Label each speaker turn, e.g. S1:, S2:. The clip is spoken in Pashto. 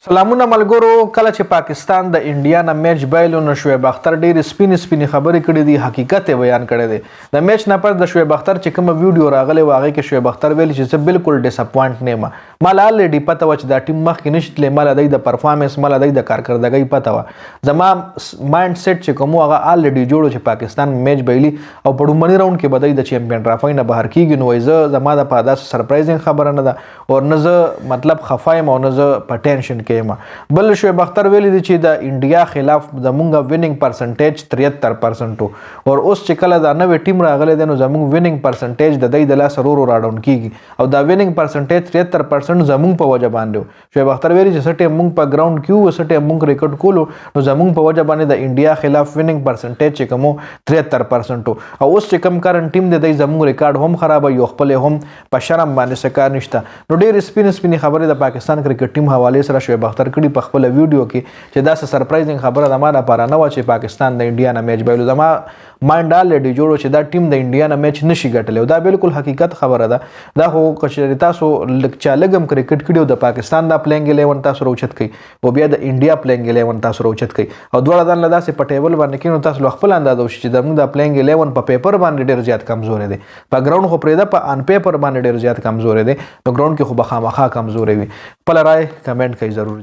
S1: سلامونه ملګرو. کله چې پاکستان د انډیا نه میچ بایلو نو شعیب اختر ډېرې سپینې خبرې کړې دي، حقیقت یې بیان کړی دی. د میچ نه پس د شعیب اختر چې کومه ویډیو راغلی و هغې کې شعیب اختر ویلي چې زه بالکل ډساپوینټ نه یم. ما لا الریډي پته وه چې دا ټیم مخکې نشي تللی، ما له دی د پرفارمنس، ما له دی د کارکردګۍ پته وه. زما مایند سیټ چې کوم هغه الریډي جوړ و چې پاکستان میچ بایلي او په لومړني راونډ کې به دی د چیمپیون ټرافۍ نه بهر کېږي. نو وایي زما دپاره داسې سرپرایزینګ خبره نه ده او نه زه مطلب خفه یم او نه زه په ټینشن کې یم. بل شعیب اختر ویلی دی چې د انډیا خلاف زمونږ ویننګ پرسنټیج 73% او اوس چې کله دا نوې ټیم راغلی دی نو زمونږ ویننګ پرسنټیج د دی د لاسه ورو راډاون کیږي او دا ویننګ پرسنټیج 73% زمونږ په وجه باندې و. شعیب اختر ویلي چې څه ټیم مونږ په ګراوند کې وو، څه ټیم مونږ ریکارډ کولو، نو زمونږ په وجه باندې د انډیا خلاف ویننګ پرسنټیج چې کوم 73% او اوس چې کوم کرنټ ټیم دی زمونږ ریکارډ هم خرابوي او خپل هم په شرم باندې څه کار نشته. نو ډېرې سپینې خبرې د پاکستان کرکټ ټیم حوالې سره شعیب اختر کړي په خپل ویډیو کې چې داسې سرپرایزینګ خبره د ما لپاره نه وه چې پاکستان د انډیا نه میچ بایلو. زما مایند الریډي جوړ چې دا ټیم د انډیا نه میچ نشي ګټلی او دا بالکل حقیقت خبره ده. دا خو که چېرې تاسو چا لږ هم کرکټ کړي او د پاکستان دا پلینګ 11 تاسو راوچت کړئ او بیا د انډیا پلینګ 11 تاسو راوچت کړئ او دواړه ځان له داسې په ټیبل باندې کښېنو، تاسو له خپل اندازه وشي چې زموږ دا پلینګ 11 په پیپر باندې ډېر زیات کمزوری دی، په ګراوند خو پرېږده، په ان پیپر باندې ډېر زیات کمزوری دی. نو ګراوند کې خو به خامخا کمزوری وي. خپله رایې کمنټ کوئ ضرور.